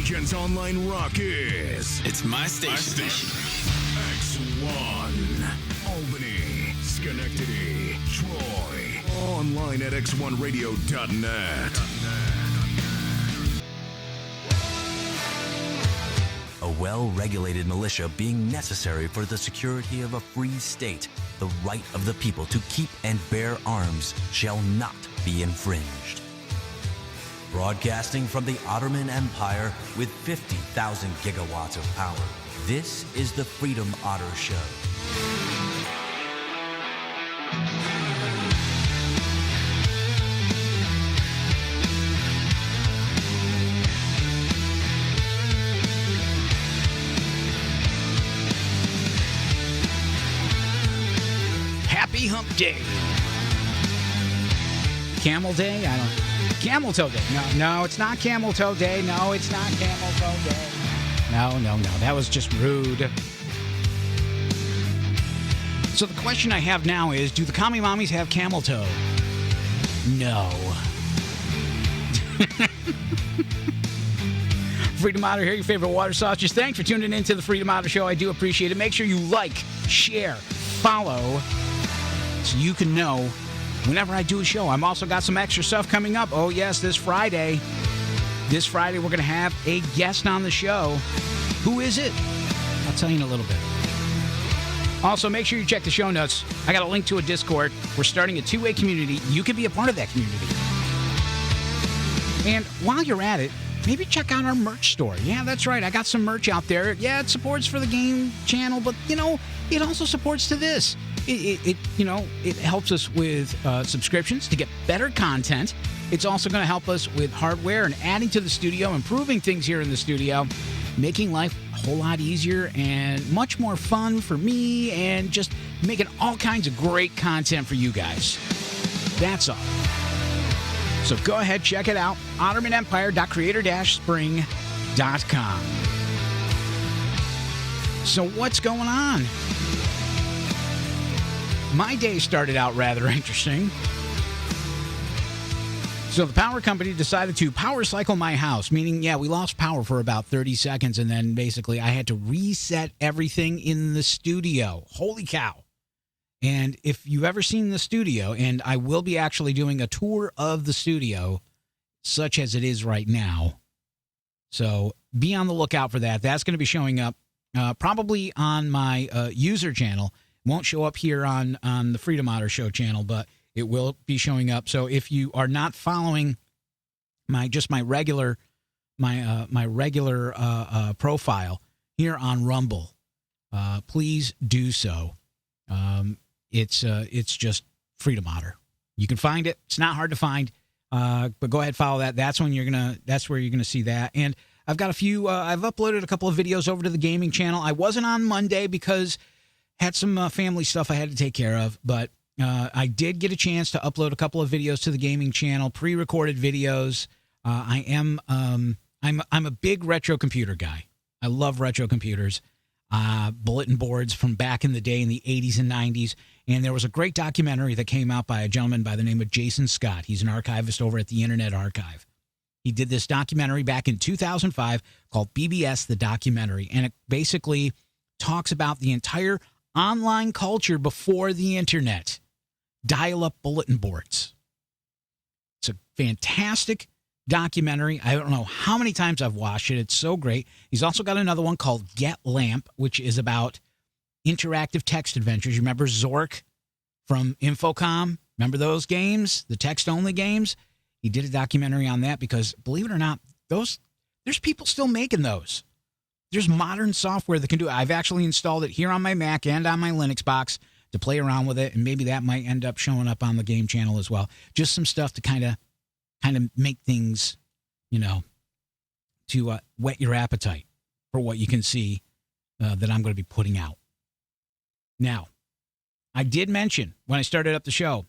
Region's online rock is... It's my station. X1. Albany, Schenectady, Troy. Online at x1radio.net. A well-regulated militia being necessary for the security of a free state, the right of the people to keep and bear arms shall not be infringed. Broadcasting from the Otterman Empire with 50,000 gigawatts of power, this is the Freedom Otter Show. Happy Hump Day. Camel Day? Camel Toe Day. No, it's not Camel Toe Day. No, it's not Camel Toe Day. No. That was just rude. So the question I have now is, do the commie mommies have camel toe? No. Freedom Otter here, your favorite water sausage. Thanks for tuning in to the Freedom Otter Show. I do appreciate it. Make sure you like, share, follow, so you can know whenever I do a show. I'm also got some extra stuff coming up. Oh, yes, this Friday. This Friday, we're going to have a guest on the show. Who is it? I'll tell you in a little bit. Also, make sure you check the show notes. I got a link to a Discord. We're starting a two-way community. You can be a part of that community. And while you're at it, maybe check out our merch store. Yeah, that's right. I got some merch out there. Yeah, it supports for the game channel, but, it also supports to this. It helps us with subscriptions to get better content. It's also going to help us with hardware and adding to the studio, improving things here in the studio, making life a whole lot easier and much more fun for me, and just making all kinds of great content for you guys. That's all. So go ahead, check it out. OttermanEmpire.creator-spring.com. So what's going on? My day started out rather interesting. So the power company decided to power cycle my house, meaning, we lost power for about 30 seconds, and then basically I had to reset everything in the studio. Holy cow. And if you've ever seen the studio, and I will be actually doing a tour of the studio, such as it is right now, so be on the lookout for that. That's going to be showing up probably on my user channel. Won't show up here on the Freedom Otter Show channel, but it will be showing up. So if you are not following my regular profile here on Rumble, please do so. It's just Freedom Otter. You can find it. It's not hard to find. But go ahead, follow that. That's where you're gonna see that. And I've got I've uploaded a couple of videos over to the gaming channel. I wasn't on Monday because had some family stuff I had to take care of, but I did get a chance to upload a couple of videos to the gaming channel, pre-recorded videos. I'm a big retro computer guy. I love retro computers, bulletin boards from back in the day in the 80s and 90s. And there was a great documentary that came out by a gentleman by the name of Jason Scott. He's an archivist over at the Internet Archive. He did this documentary back in 2005 called BBS, the documentary. And it basically talks about the entire online culture before the internet. Dial-up bulletin boards. It's a fantastic documentary. I don't know how many times I've watched it. It's so great. He's also got another one called Get Lamp, which is about interactive text adventures. You remember Zork from Infocom? Remember those games? The text-only games? He did a documentary on that because, believe it or not, there's people still making those. There's modern software that can do it. I've actually installed it here on my Mac and on my Linux box to play around with it, and maybe that might end up showing up on the game channel as well. Just some stuff to kind of make things, to whet your appetite for what you can see that I'm going to be putting out. Now, I did mention when I started up the show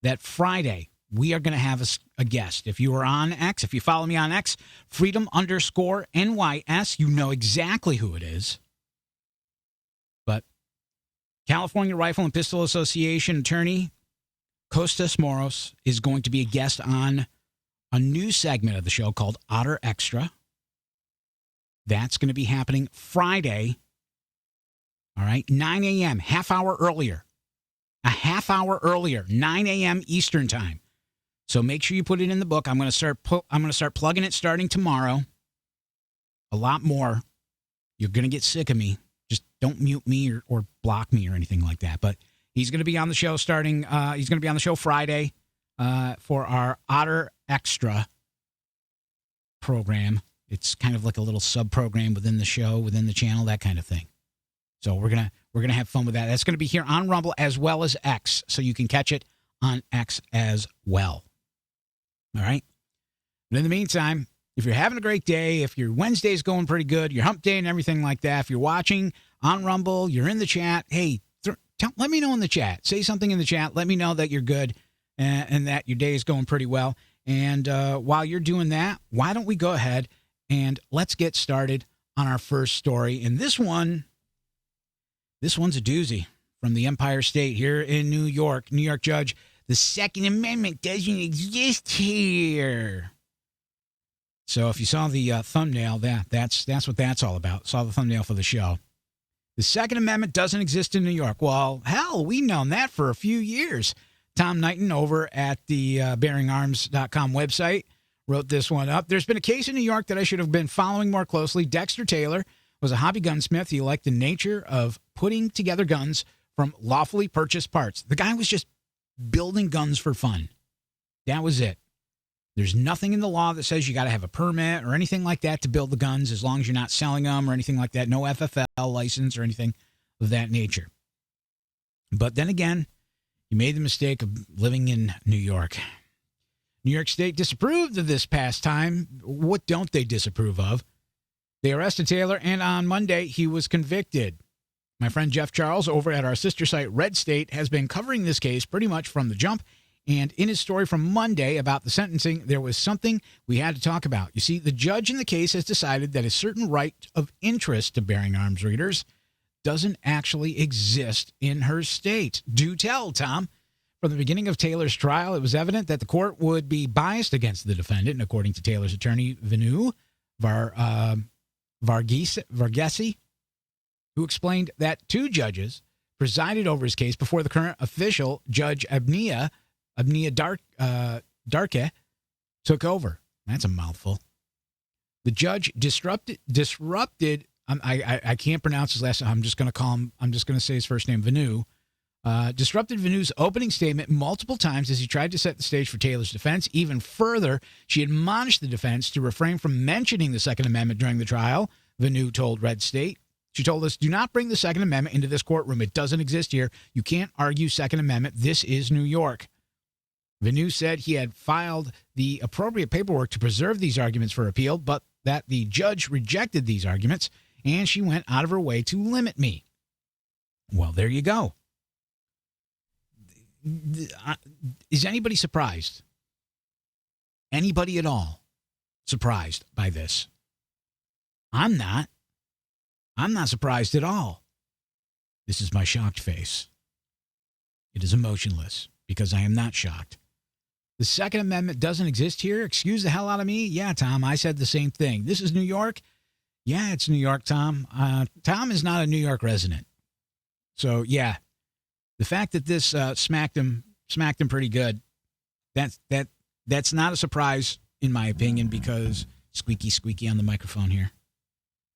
that Friday we are going to have a guest. If you are on X, if you follow me on X, Freedom_NYS, you know exactly who it is. But California Rifle and Pistol Association attorney Costas Moros is going to be a guest on a new segment of the show called Otter Extra. That's going to be happening Friday. All right, 9 a.m., half hour earlier. A half hour earlier, 9 a.m. Eastern time. So make sure you put it in the book. I'm going to start plugging it starting tomorrow. A lot more. You're going to get sick of me. Just don't mute me or block me or anything like that. But he's going to be on the show he's going to be on the show Friday for our Otter Extra program. It's kind of like a little sub-program within the show, within the channel, that kind of thing. So we're gonna have fun with that. That's going to be here on Rumble as well as X, so you can catch it on X as well. All right? But in the meantime, if you're having a great day, if your Wednesday's going pretty good, your hump day and everything like that, if you're watching on Rumble, you're in the chat, hey, let me know in the chat. Say something in the chat. Let me know that you're good and that your day is going pretty well. And while you're doing that, why don't we go ahead and let's get started on our first story. And this one's a doozy from the Empire State here in New York. New York judge, the Second Amendment doesn't exist here. So if you saw the thumbnail, that's what that's all about. Saw the thumbnail for the show. The Second Amendment doesn't exist in New York. Well, hell, we've known that for a few years. Tom Knighton over at the bearingarms.com website wrote this one up. There's been a case in New York that I should have been following more closely. Dexter Taylor was a hobby gunsmith. He liked the nature of putting together guns from lawfully purchased parts. The guy was just building guns for fun. That was it. There's nothing in the law that says you got to have a permit or anything like that to build the guns, as long as you're not selling them or anything like that. No FFL license or anything of that nature. But then again, you made the mistake of living in New York. New York State disapproved of this pastime. What don't they disapprove of? They arrested Taylor, and on Monday, he was convicted. My friend Jeff Charles over at our sister site, Red State, has been covering this case pretty much from the jump. And in his story from Monday about the sentencing, there was something we had to talk about. You see, the judge in the case has decided that a certain right of interest to bearing arms readers doesn't actually exist in her state. Do tell, Tom. From the beginning of Taylor's trial, it was evident that the court would be biased against the defendant, and according to Taylor's attorney, Venu Varghese, who explained that two judges presided over his case before the current official, Judge Abniya Darke, took over. That's a mouthful. The judge disrupted. I can't pronounce his last name. I'm just going to say his first name, Venu. Disrupted Venu's opening statement multiple times as he tried to set the stage for Taylor's defense. Even further, she admonished the defense to refrain from mentioning the Second Amendment during the trial, Venu told Red State. She told us, do not bring the Second Amendment into this courtroom. It doesn't exist here. You can't argue Second Amendment. This is New York. Venu said he had filed the appropriate paperwork to preserve these arguments for appeal, but that the judge rejected these arguments, and she went out of her way to limit me. Well, there you go. Is anybody surprised? Anybody at all surprised by this? I'm not. I'm not surprised at all. This is my shocked face. It is emotionless because I am not shocked. The Second Amendment doesn't exist here. Excuse the hell out of me. Yeah, Tom, I said the same thing. This is New York. Yeah, it's New York, Tom. Tom is not a New York resident. So, yeah, the fact that this smacked him pretty good, that's not a surprise, in my opinion, because squeaky on the microphone here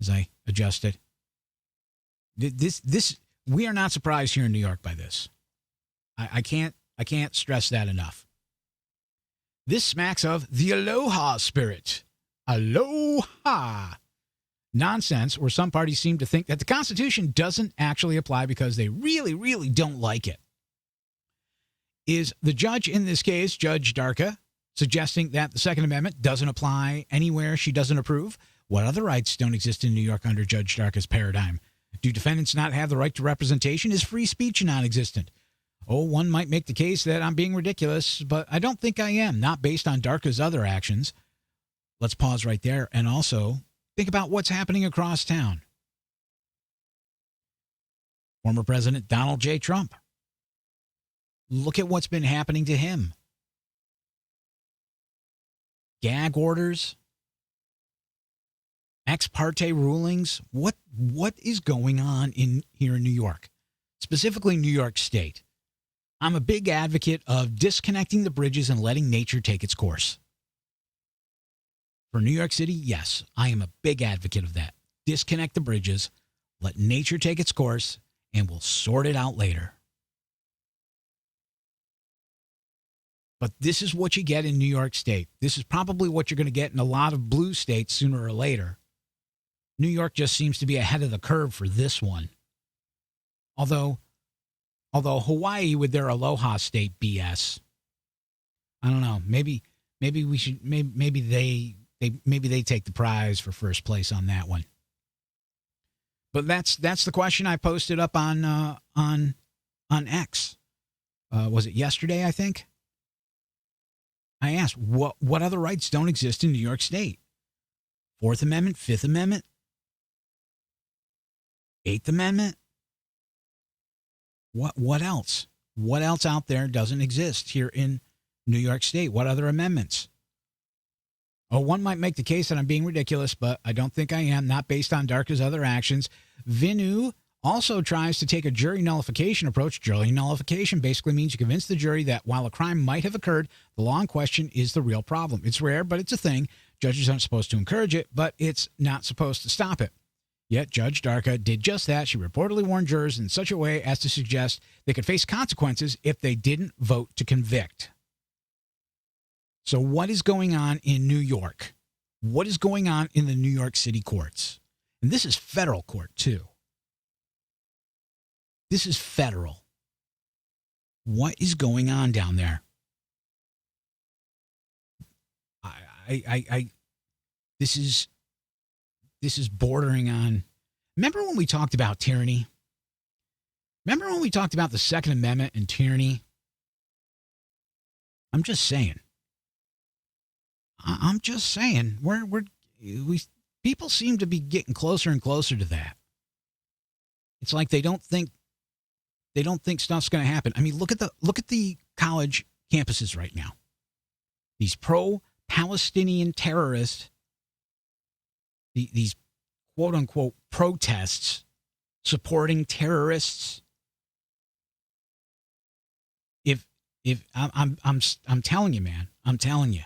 as I adjust it. This we are not surprised here in New York by this. I can't stress that enough. This smacks of the aloha spirit. Aloha. Nonsense, where some parties seem to think that the Constitution doesn't actually apply because they really, really don't like it. Is the judge in this case, Judge Darke, suggesting that the Second Amendment doesn't apply anywhere she doesn't approve? What other rights don't exist in New York under Judge Darke's paradigm? Do defendants not have the right to representation? Is free speech non-existent? Oh, one might make the case that I'm being ridiculous, but I don't think I am, not based on Darke's other actions. Let's pause right there and also think about what's happening across town. Former President Donald J. Trump. Look at what's been happening to him. Gag orders. Ex parte rulings. What is going on here in New York, specifically New York State? I'm a big advocate of disconnecting the bridges and letting nature take its course. For New York City, yes, I am a big advocate of that. Disconnect the bridges, let nature take its course, and we'll sort it out later. But this is what you get in New York State. This is probably what you're going to get in a lot of blue states sooner or later. New York just seems to be ahead of the curve for this one. Although Hawaii with their Aloha State BS, I don't know. Maybe we should. Maybe they take the prize for first place on that one. But that's the question I posted up on X. Was it yesterday? I think. I asked what other rights don't exist in New York State? Fourth Amendment, Fifth Amendment, Eighth Amendment. What else? What else out there doesn't exist here in New York State? What other amendments? Oh, one might make the case that I'm being ridiculous, but I don't think I am, not based on Darka's other actions. Vinu also tries to take a jury nullification approach. Jury nullification basically means you convince the jury that while a crime might have occurred, the law in question is the real problem. It's rare, but it's a thing. Judges aren't supposed to encourage it, but it's not supposed to stop it. Yet Judge Darka did just that. She reportedly warned jurors in such a way as to suggest they could face consequences if they didn't vote to convict. So what is going on in New York? What is going on in the New York City courts? And this is federal court, too. This is federal. What is going on down there? This is bordering on. Remember when we talked about tyranny? Remember when we talked about the Second Amendment and tyranny? I'm just saying. I'm just saying. People seem to be getting closer and closer to that. It's like they don't think stuff's going to happen. I mean, look at the college campuses right now. These pro-Palestinian terrorists, these quote unquote protests supporting terrorists. If I'm telling you, man, I'm telling you.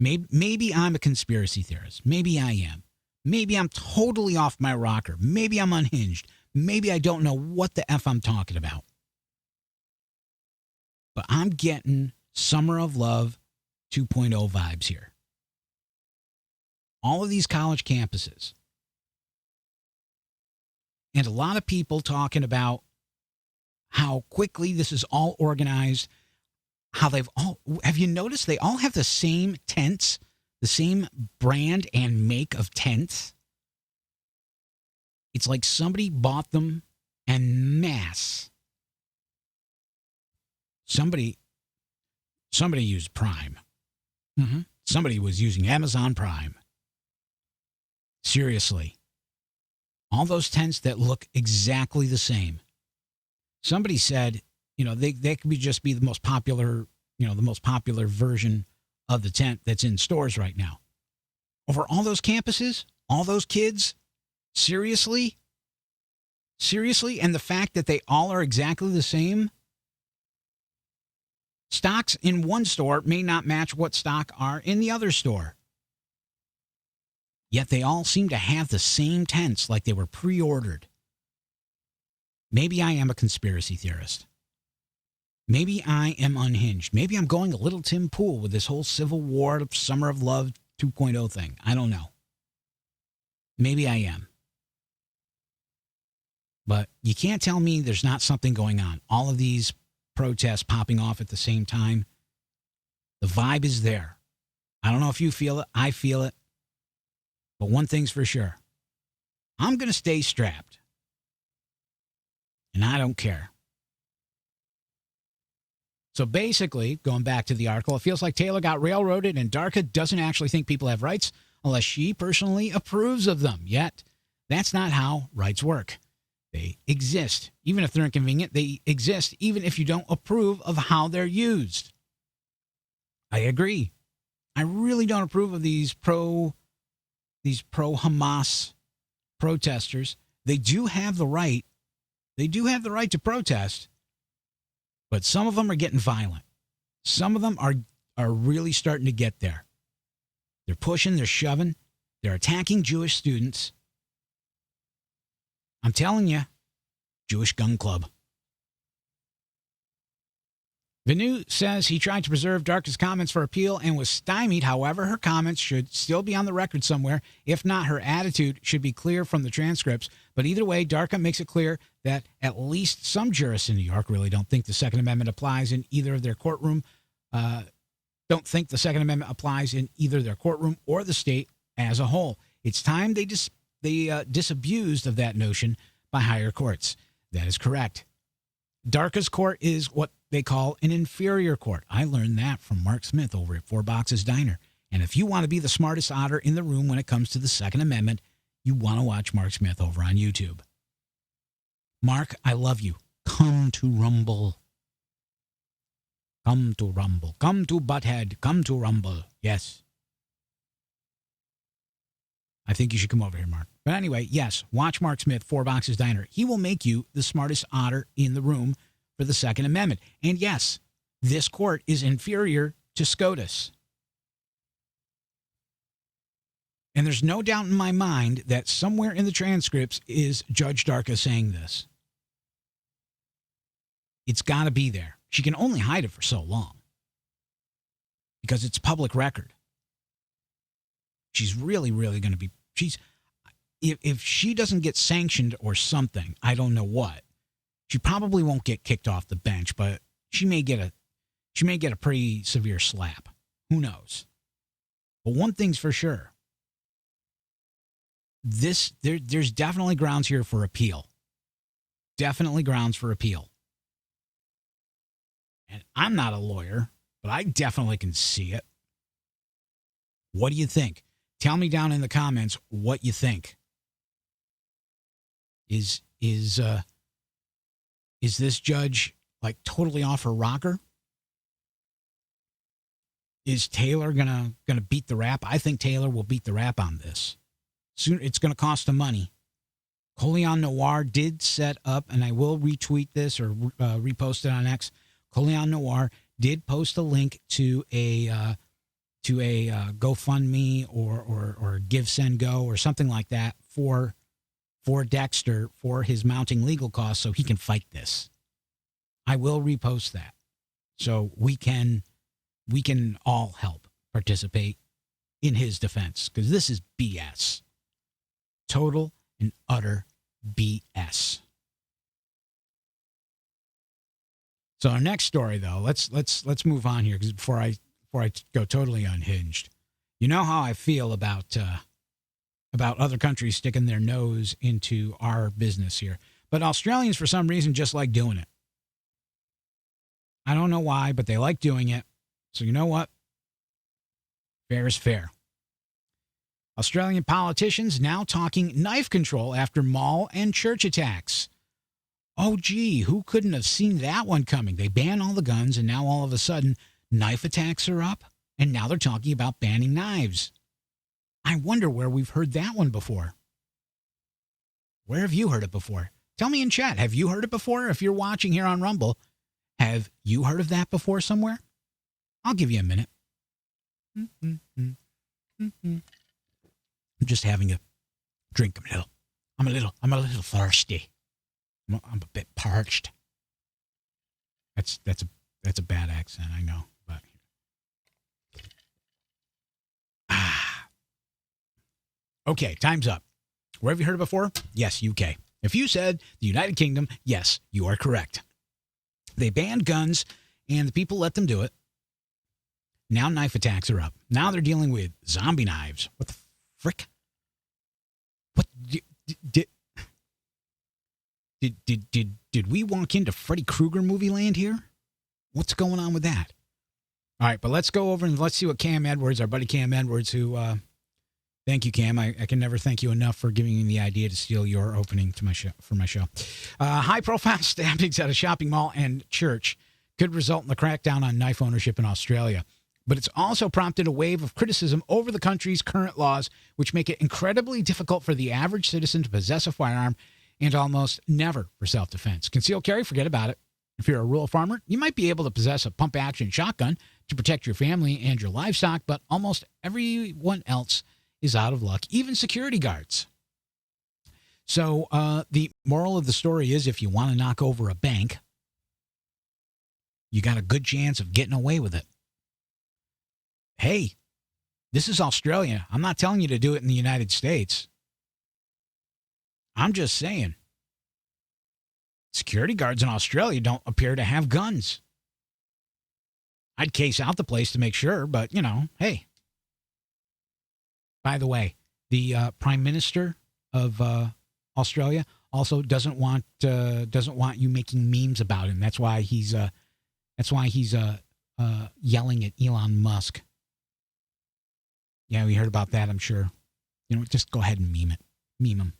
Maybe I'm a conspiracy theorist. Maybe I am. Maybe I'm totally off my rocker. Maybe I'm unhinged. Maybe I don't know what the F I'm talking about. But I'm getting Summer of Love 2.0 vibes here. All of these college campuses. And a lot of people talking about how quickly this is all organized. How have you noticed they all have the same tents, the same brand and make of tents? It's like somebody bought them en masse. Somebody used Prime. Mm-hmm. Somebody was using Amazon Prime. Seriously. All those tents that look exactly the same. Somebody said, they could just be the most popular version of the tent that's in stores right now. Over all those campuses, all those kids, seriously? Seriously? And the fact that they all are exactly the same? Stocks in one store may not match what stock are in the other store. Yet they all seem to have the same tents like they were pre-ordered. Maybe I am a conspiracy theorist. Maybe I am unhinged. Maybe I'm going a little Tim Pool with this whole Civil War, Summer of Love 2.0 thing. I don't know. Maybe I am. But you can't tell me there's not something going on. All of these protests popping off at the same time. The vibe is there. I don't know if you feel it. I feel it. But one thing's for sure. I'm going to stay strapped. And I don't care. So basically, going back to the article, it feels like Taylor got railroaded and Darka doesn't actually think people have rights unless she personally approves of them. Yet, that's not how rights work. They exist. Even if they're inconvenient, they exist even if you don't approve of how they're used. I agree. I really don't approve of these these pro-Hamas protesters, they do have the right. They do have the right to protest, but some of them are getting violent. Some of them are really starting to get there. They're pushing, they're shoving, they're attacking Jewish students. I'm telling you, Jewish Gun Club. Vanu says he tried to preserve Darka's comments for appeal and was stymied. However, her comments should still be on the record somewhere. If not, her attitude should be clear from the transcripts. But either way, Darka makes it clear that at least some jurists in New York really don't think the Second Amendment applies in either of their courtroom. Don't think the Second Amendment applies in either their courtroom or the state as a whole. It's time they disabused of that notion by higher courts. That is correct. Darka's court is what they call an inferior court. I learned that from Mark Smith over at Four Boxes Diner. And if you want to be the smartest otter in the room when it comes to the Second Amendment, you want to watch Mark Smith over on YouTube. Mark, I love you. Come to Rumble. Come to Rumble. Come to Butthead. Come to Rumble. Yes. I think you should come over here, Mark. But anyway, yes, watch Mark Smith, Four Boxes Diner. He will make you the smartest otter in the room for the Second Amendment. And yes, this court is inferior to SCOTUS. And there's no doubt in my mind that somewhere in the transcripts is Judge Darka saying this. It's got to be there. She can only hide it for so long because it's public record. She's really, really going to be, if she doesn't get sanctioned or something, I don't know what, she probably won't get kicked off the bench, but she may get a pretty severe slap. Who knows? But one thing's for sure. There's definitely grounds here for appeal. Definitely grounds for appeal. And I'm not a lawyer, but I definitely can see it. What do you think? Tell me down in the comments what you think. Is this judge like totally off her rocker? Is Taylor gonna beat the rap? I think Taylor will beat the rap on this. Soon it's gonna cost him money. Colion Noir did set up, and I will retweet this or repost it on X. Colion Noir did post a link to a GoFundMe or Give Send Go or something like that for Dexter for his mounting legal costs so he can fight this. I will repost that so we can all help participate in his defense because this is BS. Total and utter BS. So our next story, though, let's move on here because before I go totally unhinged, you know how I feel about other countries sticking their nose into our business here, but Australians for some reason just like doing it. I don't know why, but they like doing it. So you know what? Fair is fair. Australian politicians now talking knife control after mall and church attacks. Oh, gee, who couldn't have seen that one coming? They ban all the guns, and now all of a sudden, knife attacks are up, and now they're talking about banning knives. I wonder where we've heard that one before. Where have you heard it before? Tell me in chat. Have you heard it before? If you're watching here on Rumble, have you heard of that before somewhere? I'll give you a minute. I'm just having a drink. I'm a little thirsty. I'm a bit parched. That's a bad accent, I know, but okay, time's up. Where have you heard it before? Yes, UK. If you said the United Kingdom, yes, you are correct. They banned guns, and the people let them do it. Now knife attacks are up. Now they're dealing with zombie knives. What the frick? What did we walk into Freddy Krueger movie land here? What's going on with that? All right, but let's go over and let's see what Cam Edwards, our buddy Cam Edwards, who, thank you, Cam. I can never thank you enough for giving me the idea to steal your opening to my show, for my show. High-profile stabbings at a shopping mall and church could result in the crackdown on knife ownership in Australia. But it's also prompted a wave of criticism over the country's current laws, which make it incredibly difficult for the average citizen to possess a firearm and almost never for self-defense. Concealed carry, forget about it. If you're a rural farmer, you might be able to possess a pump-action shotgun to protect your family and your livestock, but almost everyone else is out of luck, even security guards. So the moral of the story is if you want to knock over a bank, you got a good chance of getting away with it. Hey, this is Australia. I'm not telling you to do it in the United States. I'm just saying. Security guards in Australia don't appear to have guns. I'd case out the place to make sure, but, hey. By the way, the Prime Minister of Australia also doesn't want you making memes about him. That's why he's yelling at Elon Musk. Yeah, we heard about that, I'm sure. Just go ahead and meme it. Meme him.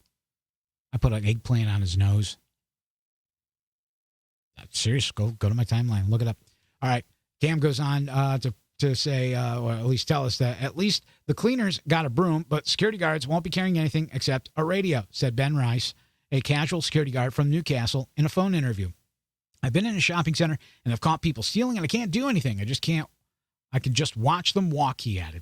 I put an eggplant on his nose. Serious, go to my timeline. Look it up. All right. Cam goes on to say, or at least tell us that at least the cleaners got a broom, but security guards won't be carrying anything except a radio, said Ben Rice, a casual security guard from Newcastle, in a phone interview. I've been in a shopping center and I've caught people stealing and I can't do anything. I can just watch them walk, he added.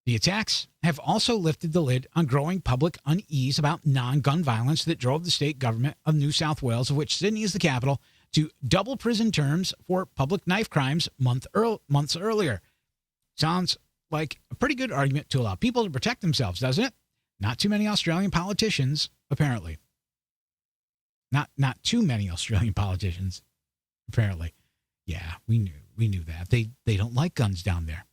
The attacks have also lifted the lid on growing public unease about non-gun violence that drove the state government of New South Wales, of which Sydney is the capital, to double prison terms for public knife crimes months earlier. Sounds like a pretty good argument to allow people to protect themselves, doesn't it? Not too many Australian politicians, apparently. Not too many Australian politicians, apparently. Yeah, we knew that. They don't like guns down there.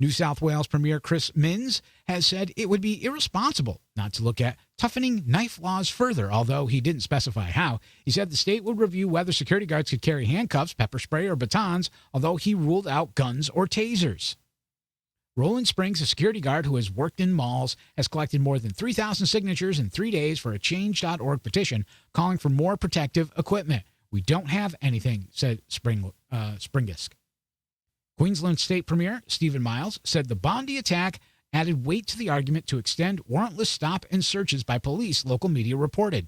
New South Wales Premier Chris Minns has said it would be irresponsible not to look at toughening knife laws further, although he didn't specify how. He said the state would review whether security guards could carry handcuffs, pepper spray, or batons, although he ruled out guns or tasers. Roland Springs, a security guard who has worked in malls, has collected more than 3,000 signatures in 3 days for a Change.org petition calling for more protective equipment. We don't have anything, said Springisk. Queensland State Premier Stephen Miles said the Bondi attack added weight to the argument to extend warrantless stop and searches by police, local media reported.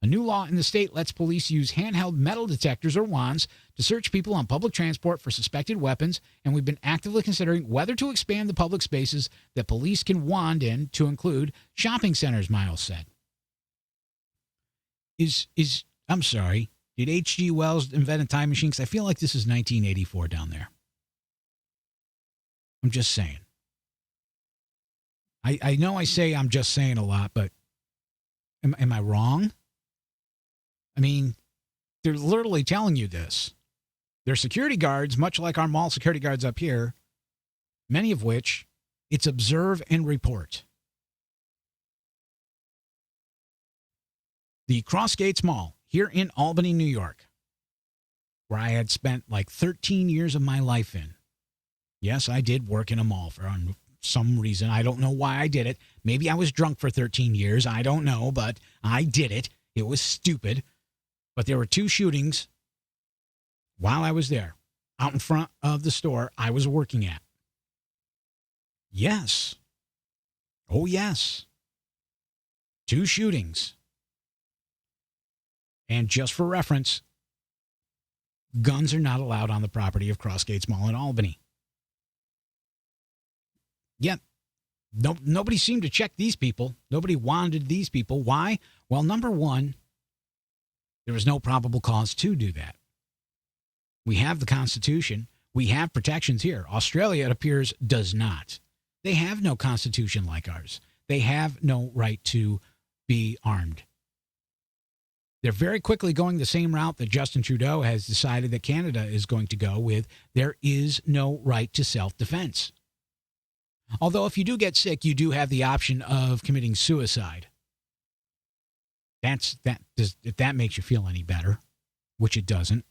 A new law in the state lets police use handheld metal detectors or wands to search people on public transport for suspected weapons, and we've been actively considering whether to expand the public spaces that police can wand in to include shopping centers, Miles said. I'm sorry, did H.G. Wells invent a time machine? Because I feel like this is 1984 down there. I'm just saying. I know I say I'm just saying a lot, but am I wrong? I mean, they're literally telling you this. They're security guards, much like our mall security guards up here, many of which it's observe and report. The Crossgates Mall here in Albany, New York, where I had spent like 13 years of my life in. Yes, I did work in a mall for some reason. I don't know why I did it. Maybe I was drunk for 13 years. I don't know, but I did it. It was stupid. But there were 2 shootings while I was there, out in front of the store I was working at. Yes. Oh, yes. 2 shootings. And just for reference, guns are not allowed on the property of Crossgates Mall in Albany. Yet, nobody seemed to check these people. Nobody wanted these people. Why? Well, number one, there was no probable cause to do that. We have the Constitution. We have protections here. Australia, it appears, does not. They have no constitution like ours. They have no right to be armed. They're very quickly going the same route that Justin Trudeau has decided that Canada is going to go with. There is no right to self-defense. Although if you do get sick, you do have the option of committing suicide. If that makes you feel any better, which it doesn't.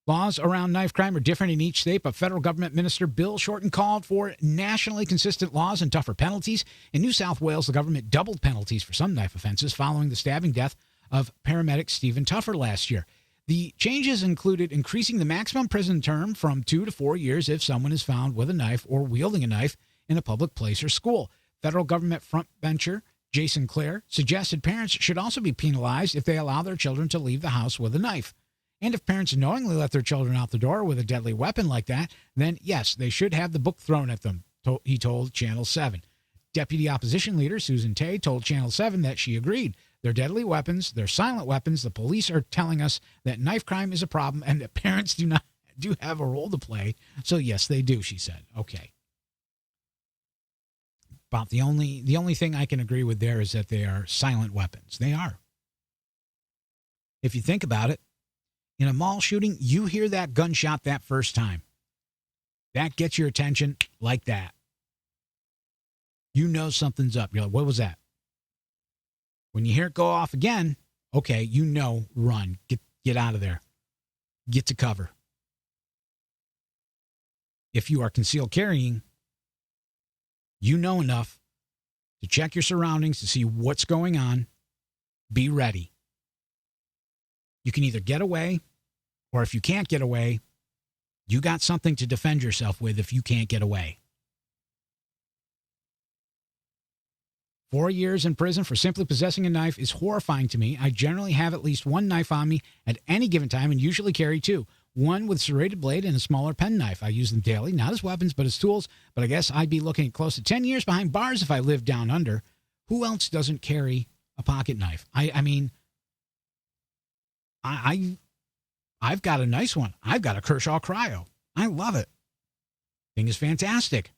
Laws around knife crime are different in each state, but federal government minister Bill Shorten called for nationally consistent laws and tougher penalties. In New South Wales, the government doubled penalties for some knife offenses following the stabbing death of paramedic Stephen Tuffer last year. The changes included increasing the maximum prison term from 2 to 4 years if someone is found with a knife or wielding a knife in a public place or school. Federal government frontbencher Jason Clare suggested parents should also be penalized if they allow their children to leave the house with a knife. And if parents knowingly let their children out the door with a deadly weapon like that, then yes, they should have the book thrown at them, he told Channel 7. Deputy opposition leader Susan Tay told Channel 7 that she agreed. They're deadly weapons. They're silent weapons. The police are telling us that knife crime is a problem and that parents do have a role to play. So yes, they do, she said. Okay. About the only thing I can agree with there is that they are silent weapons. They are. If you think about it, in a mall shooting, you hear that gunshot that first time. That gets your attention like that. You know something's up. You're like, what was that? When you hear it go off again, okay, you know, run. Get out of there. Get to cover. If you are concealed carrying, you know enough to check your surroundings to see what's going on. Be ready. You can either get away, or if you can't get away, you got something to defend yourself with if you can't get away. 4 years in prison for simply possessing a knife is horrifying to me. I generally have at least one knife on me at any given time and usually carry two. One with serrated blade and a smaller penknife. I use them daily, not as weapons, but as tools. But I guess I'd be looking at close to 10 years behind bars if I lived down under. Who else doesn't carry a pocket knife? I've got a nice one. I've got a Kershaw Cryo. I love it. Thing is fantastic.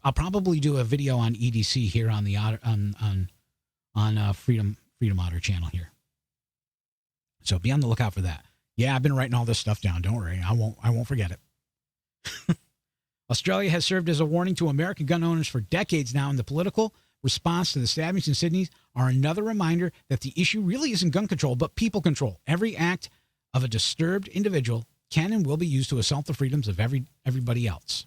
I'll probably do a video on EDC here on the Freedom Otter channel here. So be on the lookout for that. Yeah, I've been writing all this stuff down. Don't worry, I won't forget it. Australia has served as a warning to American gun owners for decades now, and the political response to the stabbings in Sydney are another reminder that the issue really isn't gun control, but people control. Every act of a disturbed individual can and will be used to assault the freedoms of everybody else,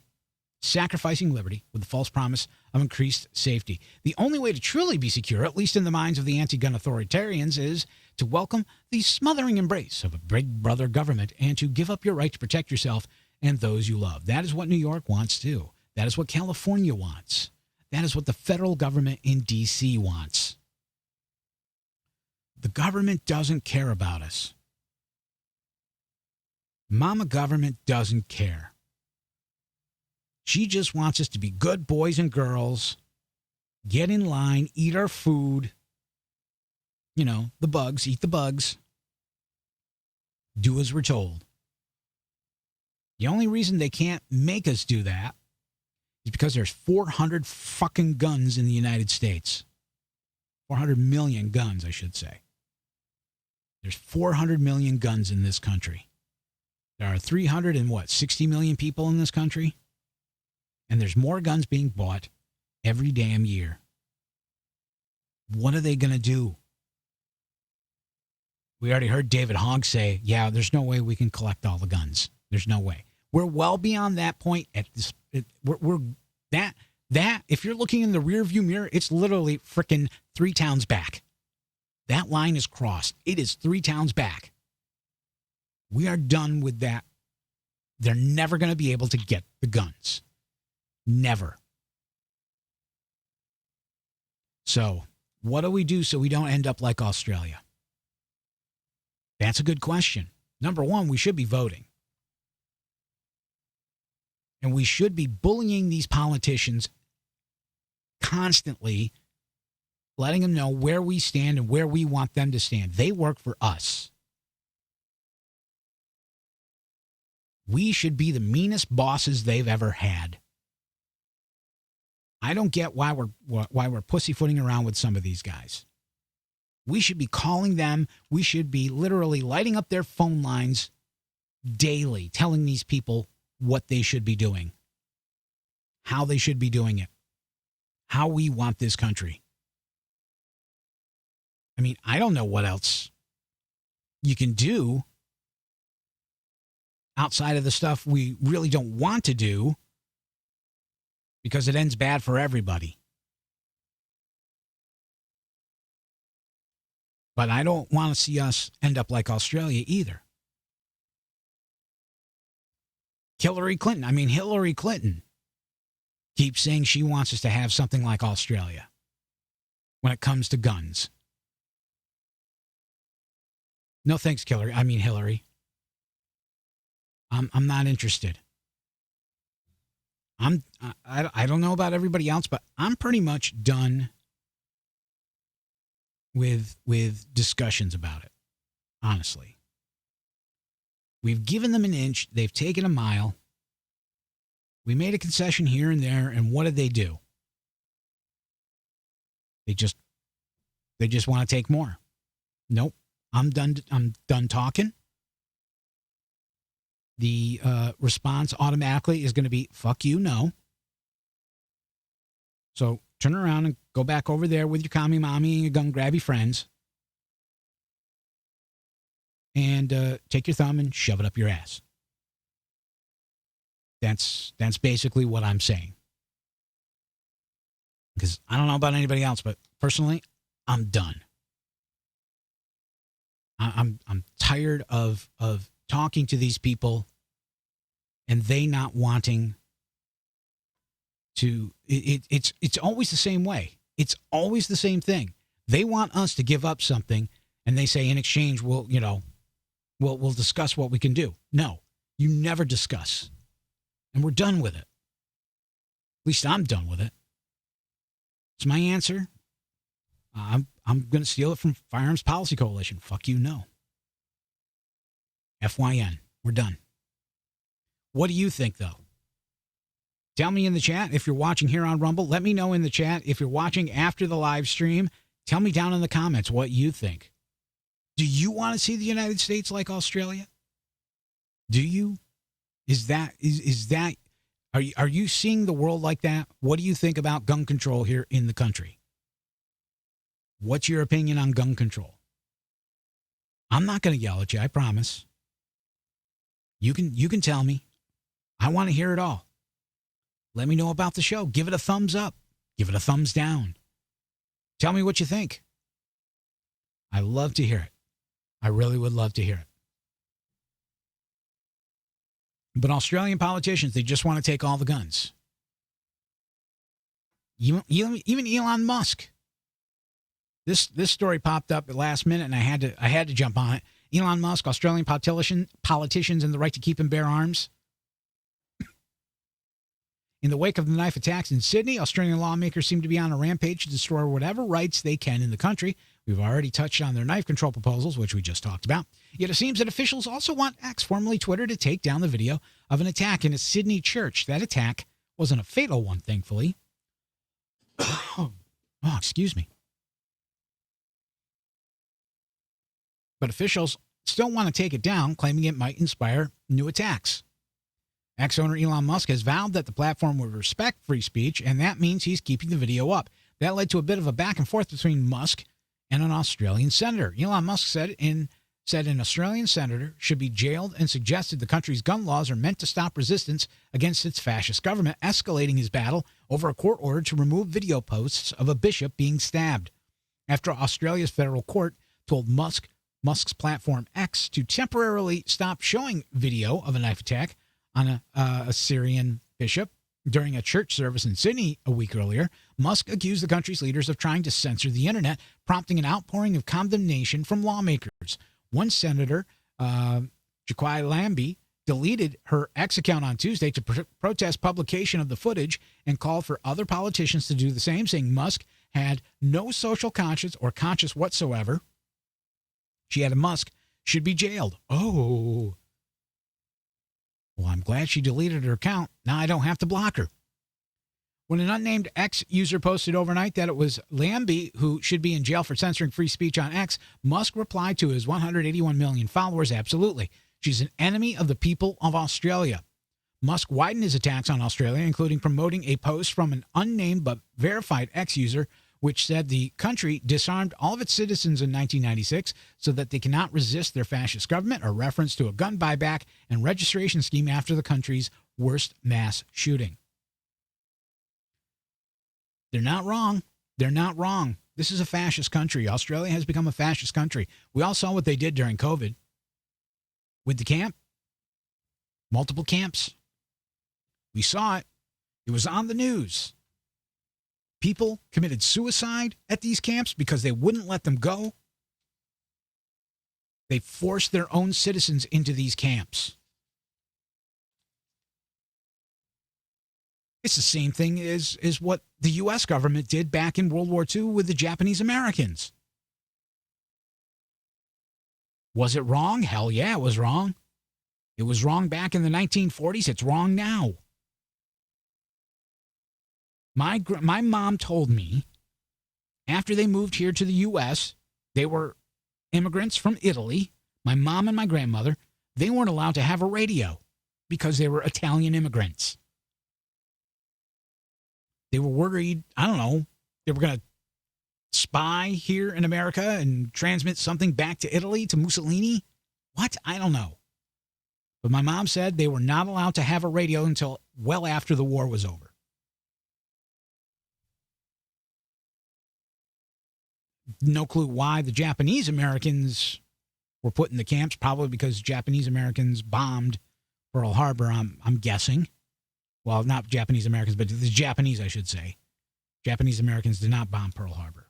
sacrificing liberty with the false promise of increased safety. The only way to truly be secure, at least in the minds of the anti-gun authoritarians, is to welcome the smothering embrace of a big brother government and to give up your right to protect yourself and those you love. That is what New York wants too. That is what California wants. That is what the federal government in D.C. wants. The government doesn't care about us. Mama government doesn't care. She just wants us to be good boys and girls, get in line, eat our food, you know, the bugs, eat the bugs, do as we're told. The only reason they can't make us do that is because there's 400 fucking guns in the United States. 400 million guns, I should say. There's 400 million guns in this country. There are 60 million people in this country? And there's more guns being bought every damn year. What are they going to do? We already heard David Hogg say, yeah, there's no way we can collect all the guns. There's no way. We're well beyond that point. At this, if you're looking in the rearview mirror, it's literally frickin' 3 towns back. That line is crossed. It is 3 towns back. We are done with that. They're never going to be able to get the guns. Never. So, what do we do so we don't end up like Australia? That's a good question. Number one, we should be voting. And we should be bullying these politicians constantly, letting them know where we stand and where we want them to stand. They work for us. We should be the meanest bosses they've ever had. I don't get why we're pussyfooting around with some of these guys. We should be calling them. We should be literally lighting up their phone lines daily, telling these people what they should be doing, how they should be doing it, how we want this country. I mean, I don't know what else you can do outside of the stuff we really don't want to do because it ends bad for everybody. But I don't want to see us end up like Australia either. Hillary Clinton keeps saying she wants us to have something like Australia when it comes to guns. No thanks, Hillary. I'm not interested. I don't know about everybody else, but I'm pretty much done with discussions about it. Honestly, we've given them an inch. They've taken a mile. We made a concession here and there, and what did they do? They just want to take more. Nope. I'm done talking. The response automatically is going to be, fuck you, no. So turn around and go back over there with your commie mommy and your gun grabby friends and take your thumb and shove it up your ass. That's basically what I'm saying. Because I don't know about anybody else, but personally, I'm done. I'm tired of talking to these people and they not wanting to. It's always the same way. It's always the same thing. They want us to give up something, and they say in exchange, we'll discuss what we can do. No, you never discuss, and we're done with it. At least I'm done with it. It's my answer. I'm going to steal it from Firearms Policy Coalition. Fuck you, no. FYN. We're done. What do you think, though? Tell me in the chat if you're watching here on Rumble. Let me know in the chat if you're watching after the live stream. Tell me down in the comments what you think. Do you want to see the United States like Australia? Do you? Is that are you seeing the world like that? What do you think about gun control here in the country? What's your opinion on gun control? I'm not going to yell at you, I promise. You can tell me. I want to hear it all. Let me know about the show. Give it a thumbs up. Give it a thumbs down. Tell me what you think. I love to hear it. I really would love to hear it. But Australian politicians, they just want to take all the guns. Even Elon Musk. This story popped up at last minute, and I had to jump on it. Elon Musk, Australian politicians, and the right to keep and bear arms. In the wake of the knife attacks in Sydney, Australian lawmakers seem to be on a rampage to destroy whatever rights they can in the country. We've already touched on their knife control proposals, which we just talked about. Yet it seems that officials also want X, formerly Twitter, to take down the video of an attack in a Sydney church. That attack wasn't a fatal one, thankfully. Oh, excuse me. But officials still want to take it down, claiming it might inspire new attacks. Ex-owner Elon Musk has vowed that the platform will respect free speech, and that means he's keeping the video up. That led to a bit of a back and forth between Musk and an Australian senator. Elon Musk said an Australian senator should be jailed and suggested the country's gun laws are meant to stop resistance against its fascist government, escalating his battle over a court order to remove video posts of a bishop being stabbed. After Australia's federal court told Musk's platform X to temporarily stop showing video of a knife attack on a Syrian bishop during a church service in Sydney a week earlier, Musk accused the country's leaders of trying to censor the internet, prompting an outpouring of condemnation from lawmakers. One senator, Jaquai Lambie, deleted her X account on Tuesday to protest publication of the footage and called for other politicians to do the same, saying Musk had no social conscience or conscience whatsoever. She added Musk should be jailed. Oh. Well, I'm glad she deleted her account. Now I don't have to block her. When an unnamed X user posted overnight that it was Lambie who should be in jail for censoring free speech on X, Musk replied to his 181 million followers, absolutely. She's an enemy of the people of Australia. Musk widened his attacks on Australia, including promoting a post from an unnamed but verified X user which said the country disarmed all of its citizens in 1996 so that they cannot resist their fascist government, a reference to a gun buyback and registration scheme after the country's worst mass shooting. They're not wrong. They're not wrong. This is a fascist country. Australia has become a fascist country. We all saw what they did during COVID with the camp, multiple camps. We saw it. It was on the news. People committed suicide at these camps because they wouldn't let them go. They forced their own citizens into these camps. It's the same thing as what the U.S. government did back in World War II with the Japanese Americans. Was it wrong? Hell yeah, it was wrong. It was wrong back in the 1940s. It's wrong now. My mom told me after they moved here to the U.S., they were immigrants from Italy. My mom and my grandmother, they weren't allowed to have a radio because they were Italian immigrants. They were worried, I don't know, they were going to spy here in America and transmit something back to Italy, to Mussolini. What? I don't know. But my mom said they were not allowed to have a radio until well after the war was over. No clue why the Japanese Americans were put in the camps, probably because Japanese Americans bombed Pearl Harbor, I'm guessing. Well, not Japanese Americans, but the Japanese, I should say. Japanese Americans did not bomb Pearl Harbor.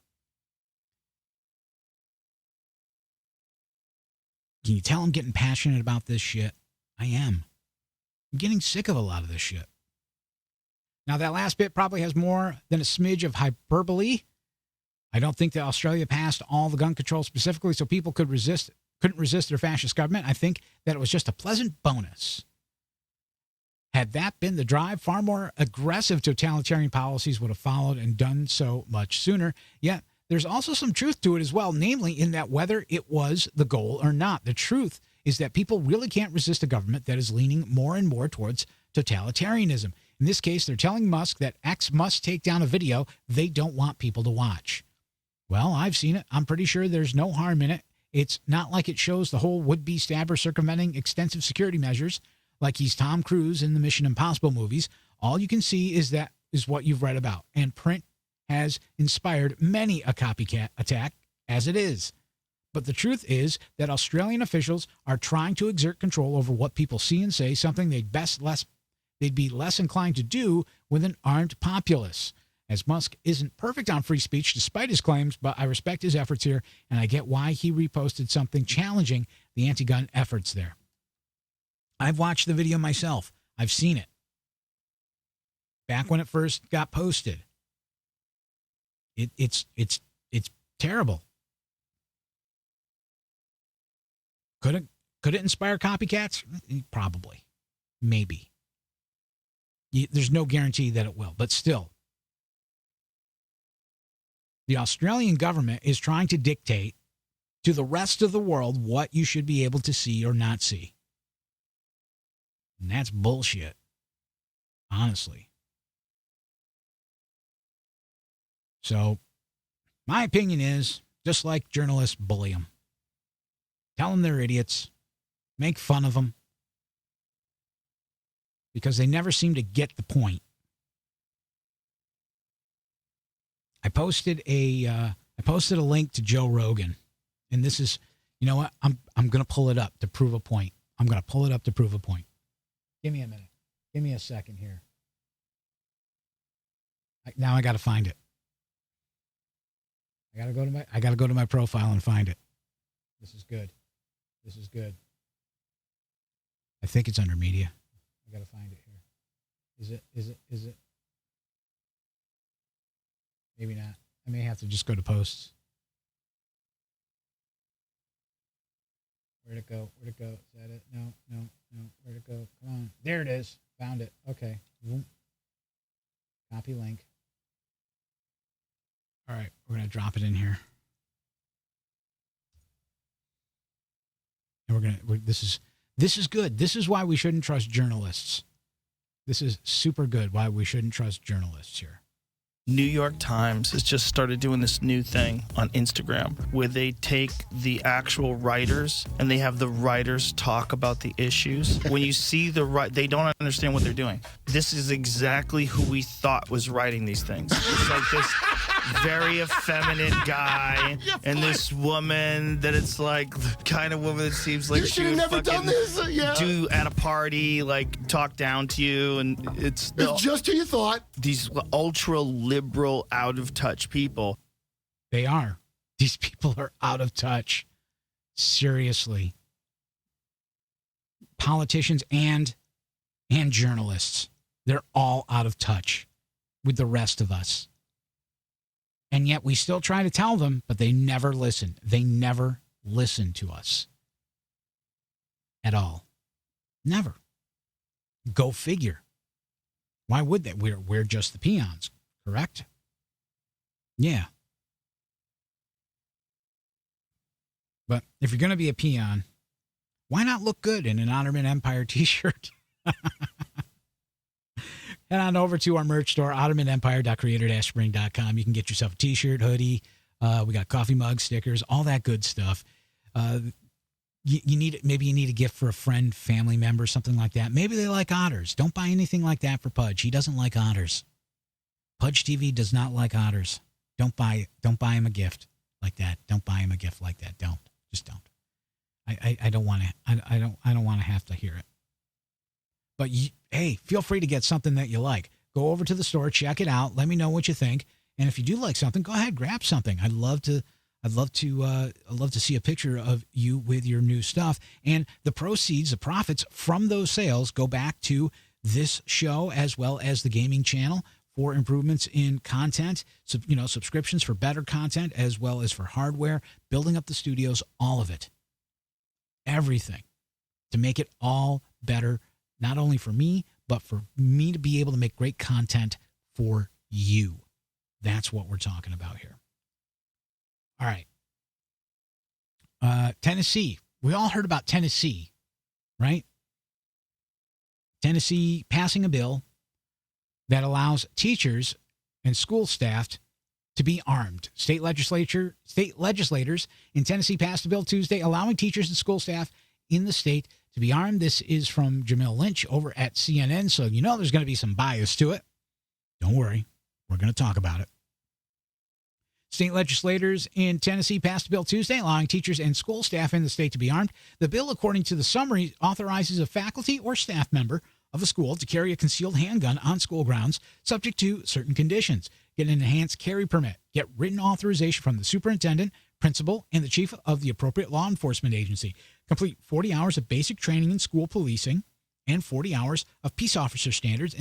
Can you tell I'm getting passionate about this shit? I am. I'm getting sick of a lot of this shit. Now, that last bit probably has more than a smidge of hyperbole. I don't think that Australia passed all the gun control specifically so people couldn't resist their fascist government. I think that it was just a pleasant bonus. Had that been the drive, far more aggressive totalitarian policies would have followed and done so much sooner. Yet, there's also some truth to it as well, namely in that whether it was the goal or not. The truth is that people really can't resist a government that is leaning more and more towards totalitarianism. In this case, they're telling Musk that X must take down a video they don't want people to watch. Well, I've seen it. I'm pretty sure there's no harm in it. It's not like it shows the whole would-be stabber circumventing extensive security measures like he's Tom Cruise in the Mission Impossible movies. All you can see is what you've read about. And print has inspired many a copycat attack as it is. But the truth is that Australian officials are trying to exert control over what people see and say, something they'd be less inclined to do with an armed populace. As Musk isn't perfect on free speech despite his claims, but I respect his efforts here, and I get why he reposted something challenging the anti-gun efforts there. I've watched the video myself. I've seen it. Back when it first got posted. It's terrible. Could it inspire copycats? Probably. Maybe. There's no guarantee that it will, but still. The Australian government is trying to dictate to the rest of the world what you should be able to see or not see. And that's bullshit, honestly. So, my opinion is, just like journalists, bully them. Tell them they're idiots. Make fun of them. Because they never seem to get the point. I posted a link to Joe Rogan, and this is, you know what? I'm going to pull it up to prove a point. Give me a minute. Give me a second here. Now I got to find it. I got to go to my profile and find it. This is good. I think it's under media. I got to find it here. Is it? Maybe not. I may have to just go to posts. Where'd it go? Is that it? No. Where'd it go? Come on. There it is. Found it. Okay. Copy link. All right. We're going to drop it in here. And this is good. This is why we shouldn't trust journalists. This is super good why we shouldn't trust journalists here. New York Times has just started doing this new thing on Instagram where they take the actual writers and they have the writers talk about the issues. When you see they don't understand what they're doing. This is exactly who we thought was writing these things. It's like very effeminate guy and this woman that it's like the kind of woman that seems like You she should have would never done fucking this. Yeah. do at a party, like talk down to you, and it's It's just who you thought. these ultra liberal, out of touch people. They are. These people are out of touch. Seriously. Politicians and journalists, they're all out of touch with the rest of us. And yet we still try to tell them, but they never listen. They never listen to us at all. Never. Go figure. Why would they? We're just the peons, correct? Yeah. But if you're going to be a peon, why not look good in an Otterman Empire t-shirt? Head on over to our merch store, ottermanempire.creator-spring.com. You can get yourself a t-shirt, hoodie. We got coffee mugs, stickers, all that good stuff. You need a gift for a friend, family member, something like that. Maybe they like otters. Don't buy anything like that for Pudge. He doesn't like otters. Pudge TV does not like otters. Don't buy him a gift like that. Don't buy him a gift like that. Just don't. I don't want to. I don't want to have to hear it. But hey, feel free to get something that you like. Go over to the store, check it out. Let me know what you think. And if you do like something, go ahead, grab something. I'd love to see a picture of you with your new stuff. And the proceeds, the profits from those sales go back to this show as well as the gaming channel for improvements in content, subscriptions for better content as well as for hardware, building up the studios, all of it. Everything to make it all better, not only for me, but for me to be able to make great content for you. That's what we're talking about here. All right. Tennessee. We all heard about Tennessee, right? Tennessee passing a bill that allows teachers and school staff to be armed. State legislators in Tennessee passed a bill Tuesday allowing teachers and school staff in the state to be armed. This is from Jamil Lynch over at CNN, so you know there's going to be some bias to it. Don't worry. We're going to talk about it. State legislators in Tennessee passed a bill Tuesday allowing teachers and school staff in the state to be armed. The bill, according to the summary, authorizes a faculty or staff member of a school to carry a concealed handgun on school grounds subject to certain conditions. Get an enhanced carry permit. Get written authorization from the superintendent, principal, and the chief of the appropriate law enforcement agency. Complete 40 hours of basic training in school policing and 40 hours of peace officer standards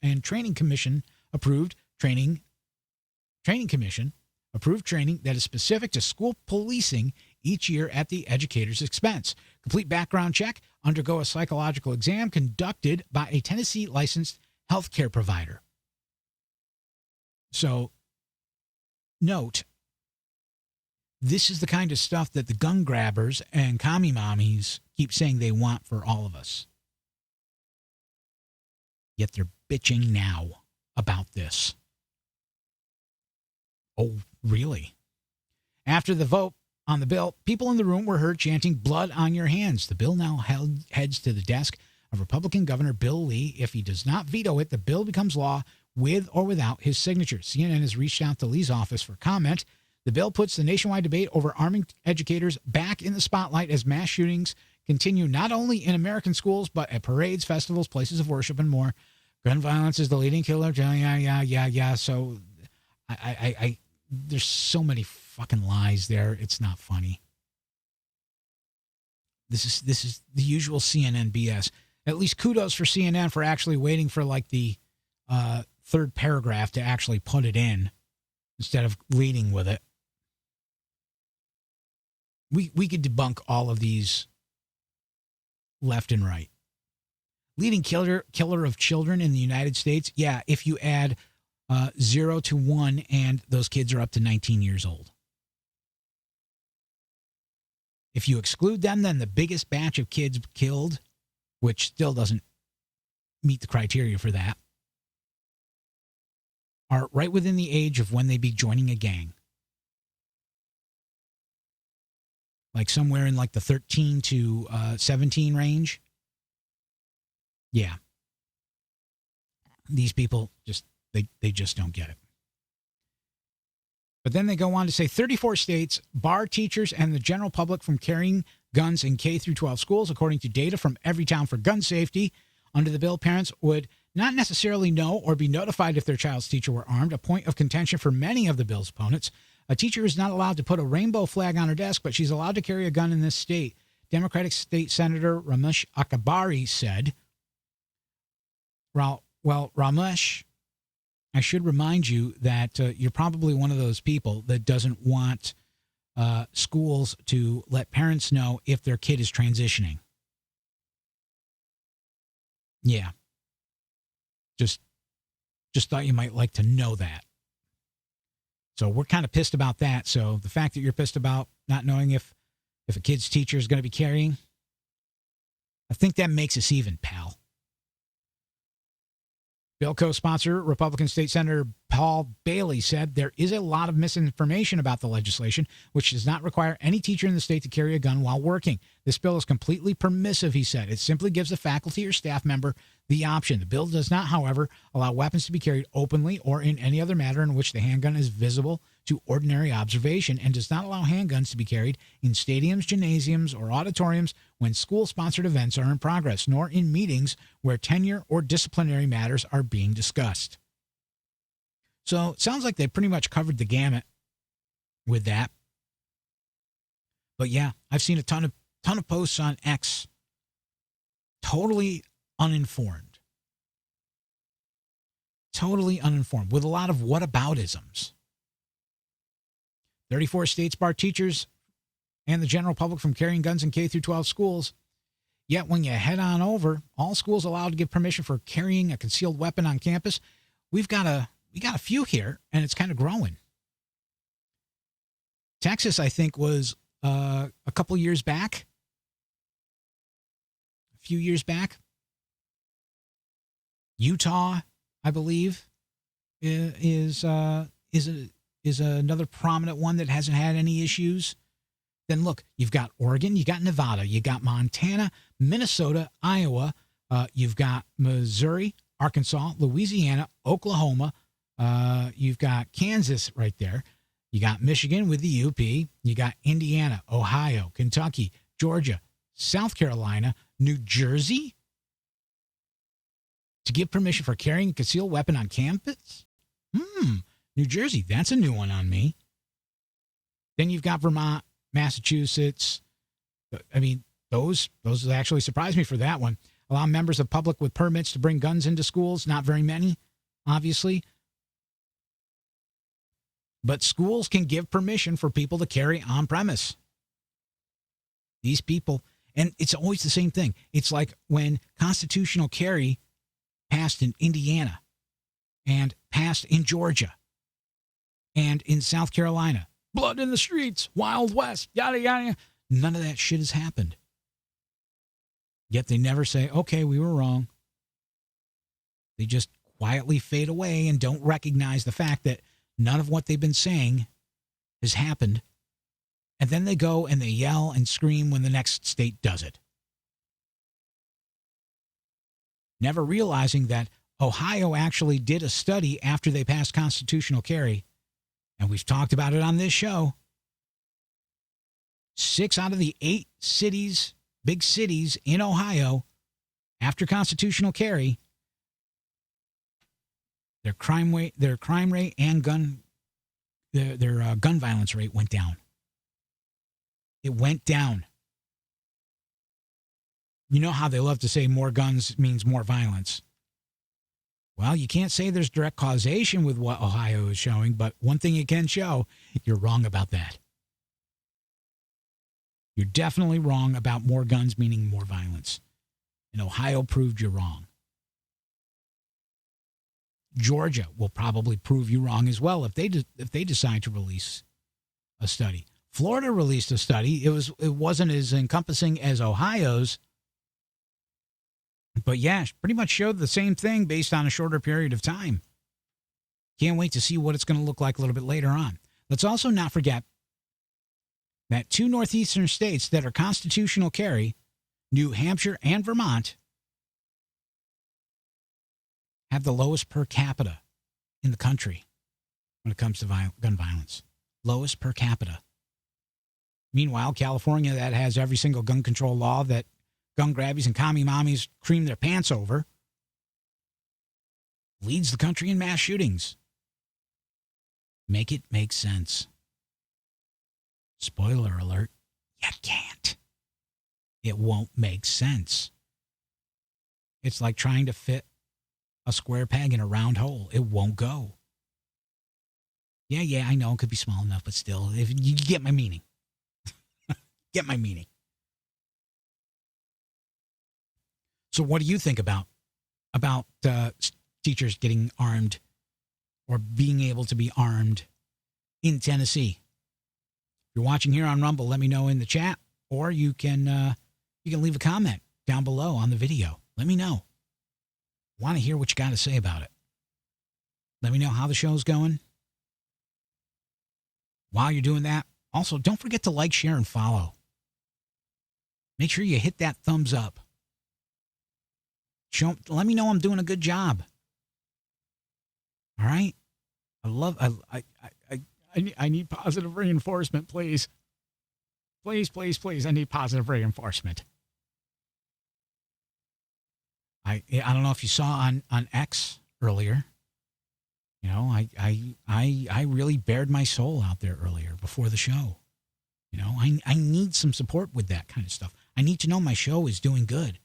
and training commission approved training that is specific to school policing each year at the educator's expense. Complete background check. Undergo a psychological exam conducted by a Tennessee licensed healthcare provider. So, note, this is the kind of stuff that the gun grabbers and commie mommies keep saying they want for all of us. Yet they're bitching now about this. Oh, really? After the vote on the bill, people in the room were heard chanting, "Blood on your hands." The bill now heads to the desk of Republican Governor Bill Lee. If he does not veto it, the bill becomes law with or without his signature. CNN has reached out to Lee's office for comment. The bill puts the nationwide debate over arming educators back in the spotlight as mass shootings continue not only in American schools, but at parades, festivals, places of worship, and more. Gun violence is the leading killer. Yeah. So I there's so many fucking lies there. It's not funny. This is the usual CNN BS. At least kudos for CNN for actually waiting for like the third paragraph to actually put it in instead of leading with it. We could debunk all of these left and right. Leading killer of children in the United States. Yeah, if you add 0 to 1 and those kids are up to 19 years old. If you exclude them, then the biggest batch of kids killed, which still doesn't meet the criteria for that, are right within the age of when they'd be joining a gang. Like somewhere in like the 13 to 17 range. Yeah. These people just, they just don't get it. But then they go on to say 34 states bar teachers and the general public from carrying guns in K through 12 schools, according to data from Everytown for Gun Safety. Under the bill, parents would not necessarily know or be notified if their child's teacher were armed, a point of contention for many of the bill's opponents. A teacher is not allowed to put a rainbow flag on her desk, but she's allowed to carry a gun in this state. Democratic State Senator Ramesh Akbari said, well, Ramesh, I should remind you that you're probably one of those people that doesn't want schools to let parents know if their kid is transitioning. Yeah. Just thought you might like to know that. So we're kind of pissed about that. So the fact that you're pissed about not knowing if a kid's teacher is going to be carrying, I think that makes us even, pal. Bill co-sponsor, Republican State Senator Paul Bailey, said there is a lot of misinformation about the legislation, which does not require any teacher in the state to carry a gun while working. This bill is completely permissive, he said. It simply gives a faculty or staff member the option. The bill does not, however, allow weapons to be carried openly or in any other manner in which the handgun is visible to ordinary observation, and does not allow handguns to be carried in stadiums, gymnasiums, or auditoriums when school-sponsored events are in progress, nor in meetings where tenure or disciplinary matters are being discussed. So it sounds like they pretty much covered the gamut with that. But yeah, I've seen a ton of posts on X, totally uninformed. Totally uninformed, with a lot of whataboutisms. 34 states bar teachers and the general public from carrying guns in K through 12 schools. Yet when you head on over, all schools allowed to give permission for carrying a concealed weapon on campus. We got a few here, and it's kind of growing. Texas, I think, was a couple years back. A few years back. Utah, I believe, is another prominent one that hasn't had any issues. Then look, you've got Oregon, you got Nevada, you got Montana, Minnesota, Iowa, you've got Missouri, Arkansas, Louisiana, Oklahoma, you've got Kansas right there, you got Michigan with the UP, you got Indiana, Ohio, Kentucky, Georgia, South Carolina, New Jersey, to give permission for carrying a concealed weapon on campus? New Jersey, that's a new one on me. Then you've got Vermont, Massachusetts. I mean, those actually surprised me for that one. Allow members of the public with permits to bring guns into schools. Not very many, obviously. But schools can give permission for people to carry on premise. These people, and it's always the same thing. It's like when constitutional carry passed in Indiana and passed in Georgia and in South Carolina. Blood in the streets, Wild West, yada, yada. None of that shit has happened. Yet they never say, okay, we were wrong. They just quietly fade away and don't recognize the fact that none of what they've been saying has happened. And then they go and they yell and scream when the next state does it. Never realizing that Ohio actually did a study after they passed constitutional carry. And we've talked about it on this show. 6 out of the 8 cities, big cities in Ohio, after constitutional carry, their crime rate and gun violence rate went down. It went down. You know how they love to say more guns means more violence. Well, you can't say there's direct causation with what Ohio is showing, but one thing you can show, you're wrong about that. You're definitely wrong about more guns meaning more violence. And Ohio proved you wrong. Georgia will probably prove you wrong as well if they decide to release a study. Florida released a study. It wasn't as encompassing as Ohio's. But yeah, pretty much showed the same thing based on a shorter period of time. Can't wait to see what it's going to look like a little bit later on. Let's also not forget that 2 northeastern states that are constitutional carry, New Hampshire and Vermont, have the lowest per capita in the country when it comes to gun violence. Lowest per capita. Meanwhile, California, that has every single gun control law that gun grabbies and commie mommies cream their pants over, leads the country in mass shootings. Make it make sense. Spoiler alert, you can't. It won't make sense. It's like trying to fit a square peg in a round hole. It won't go. Yeah, I know it could be small enough, but still, if you get my meaning. Get my meaning. So what do you think about teachers getting armed or being able to be armed in Tennessee? If you're watching here on Rumble, let me know in the chat, or you can leave a comment down below on the video. Let me know. Want to hear what you got to say about it. Let me know how the show's going. While you're doing that, also, don't forget to like, share, and follow. Make sure you hit that thumbs up. Let me know I'm doing a good job. All right? I need positive reinforcement, please. Please. I need positive reinforcement. I don't know if you saw on X earlier. You know, I really bared my soul out there earlier before the show. You know, I need some support with that kind of stuff. I need to know my show is doing good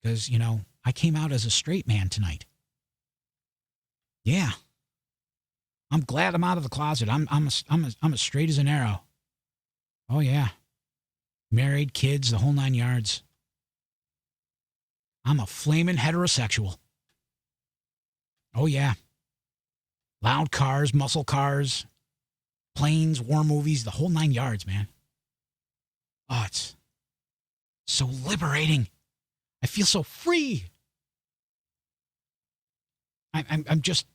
because, you know, I came out as a straight man tonight. Yeah. I'm glad I'm out of the closet. I'm as straight as an arrow. Oh yeah. Married, kids, the whole 9 yards. I'm a flaming heterosexual. Oh yeah. Loud cars, muscle cars, planes, war movies, the whole 9 yards, man. Oh, it's so liberating. I feel so free. I'm just,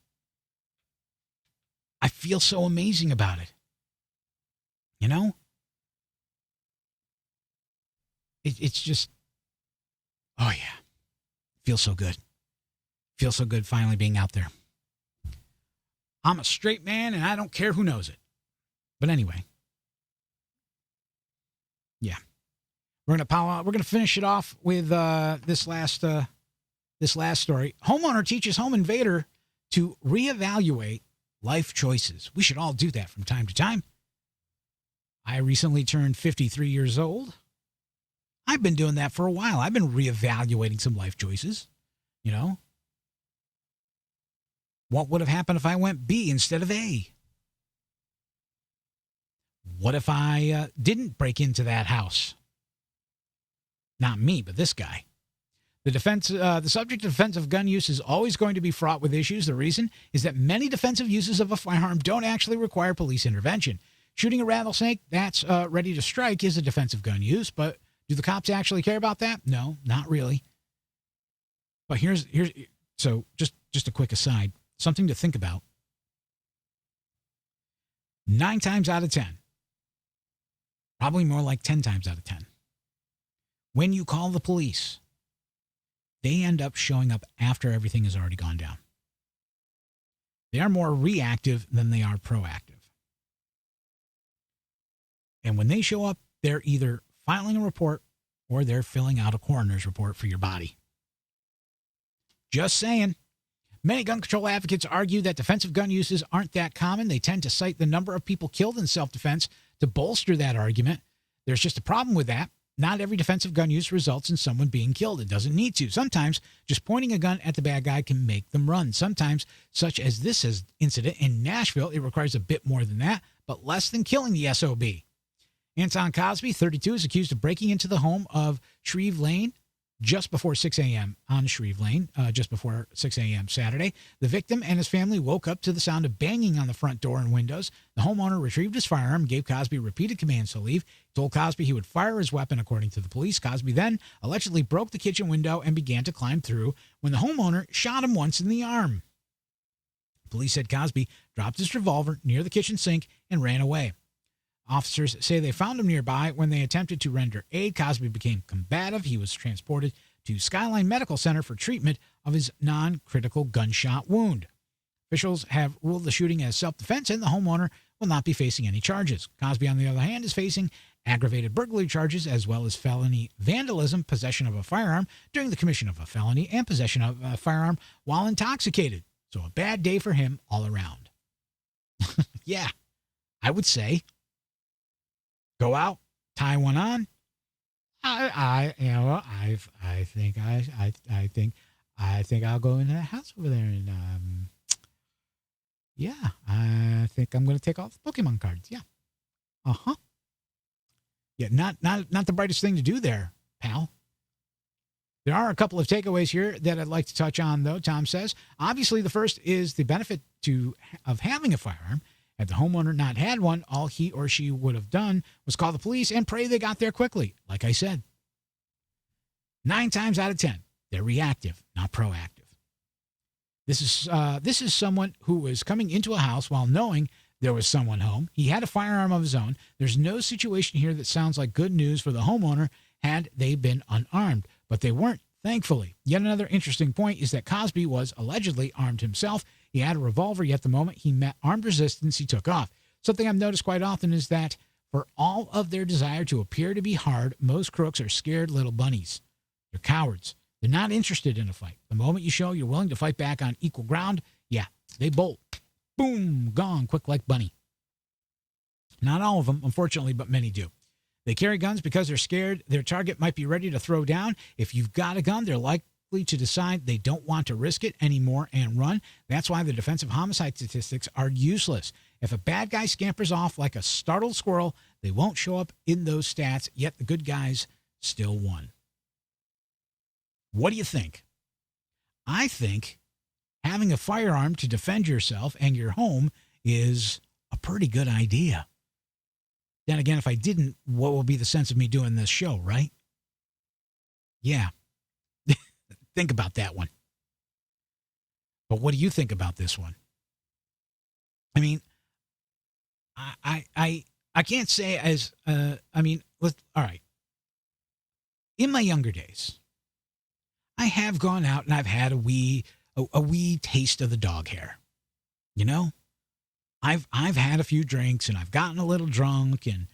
I feel so amazing about it. You know? It's just, oh yeah. Feels so good. Feels so good finally being out there. I'm a straight man and I don't care who knows it. But anyway. Yeah. We're gonna finish it off with this last story. Homeowner teaches home invader to reevaluate life choices. We should all do that from time to time. I recently turned 53 years old. I've been doing that for a while. I've been reevaluating some life choices. You know, what would have happened if I went B instead of A? What if I didn't break into that house? Not me, but this guy. The subject of defensive gun use is always going to be fraught with issues. The reason is that many defensive uses of a firearm don't actually require police intervention. Shooting a rattlesnake that's ready to strike is a defensive gun use, but do the cops actually care about that? No, not really. But here's so just a quick aside, something to think about. 9 times out of 10, probably more like 10 times out of 10, when you call the police, they end up showing up after everything has already gone down. They are more reactive than they are proactive. And when they show up, they're either filing a report or they're filling out a coroner's report for your body. Just saying. Many gun control advocates argue that defensive gun uses aren't that common. They tend to cite the number of people killed in self-defense to bolster that argument. There's just a problem with that. Not every defensive gun use results in someone being killed. It doesn't need to. Sometimes just pointing a gun at the bad guy can make them run. Sometimes, such as this incident in Nashville, it requires a bit more than that, but less than killing the SOB. Anton Cosby, 32, is accused of breaking into the home of Shreve Lane just before 6 a.m. on Shreve Lane, just before 6 a.m. Saturday. The victim and his family woke up to the sound of banging on the front door and windows. The homeowner retrieved his firearm and gave Cosby repeated commands to leave. He told Cosby he would fire his weapon, according to the police. Cosby then allegedly broke the kitchen window and began to climb through when the homeowner shot him once in the arm. Police said Cosby dropped his revolver near the kitchen sink and ran away. Officers say they found him nearby when they attempted to render aid. Cosby became combative. He was transported to Skyline Medical Center for treatment of his non-critical gunshot wound. Officials have ruled the shooting as self-defense, and the homeowner will not be facing any charges. Cosby, on the other hand, is facing aggravated burglary charges as well as felony vandalism, possession of a firearm during the commission of a felony, and possession of a firearm while intoxicated. So a bad day for him all around. Yeah, I would say go out, tie one on. I think I'll go into that house over there and yeah, I think I'm going to take all the Pokemon cards. Yeah. Uh-huh. Yeah, not the brightest thing to do there, pal. There are a couple of takeaways here that I'd like to touch on, though, Tom says. Obviously, the first is the benefit of having a firearm. Had the homeowner not had one, all he or she would have done was call the police and pray they got there quickly. Like I said, 9 times out of 10, they're reactive, not proactive. This is someone who was coming into a house while knowing there was someone home. He had a firearm of his own. There's no situation here that sounds like good news for the homeowner had they been unarmed, but they weren't, thankfully. Yet another interesting point is that Cosby was allegedly armed himself. He had a revolver, yet the moment he met armed resistance, he took off. Something I've noticed quite often is that for all of their desire to appear to be hard, most crooks are scared little bunnies. They're cowards. They're not interested in a fight. The moment you show you're willing to fight back on equal ground, yeah, they bolt. Boom, gone, quick like bunny. Not all of them, unfortunately, but many do. They carry guns because they're scared their target might be ready to throw down. If you've got a gun, they're likely to decide they don't want to risk it anymore and run. That's why the defensive homicide statistics are useless. If a bad guy scampers off like a startled squirrel, they won't show up in those stats, yet the good guys still won. What do you think? I think having a firearm to defend yourself and your home is a pretty good idea. Then again, if I didn't, what will be the sense of me doing this show, right? Yeah. Think about that one. But what do you think about this one? I mean, I can't say as, all right. In my younger days, I have gone out and I've had a wee taste of the dog hair. You know, I've had a few drinks and I've gotten a little drunk and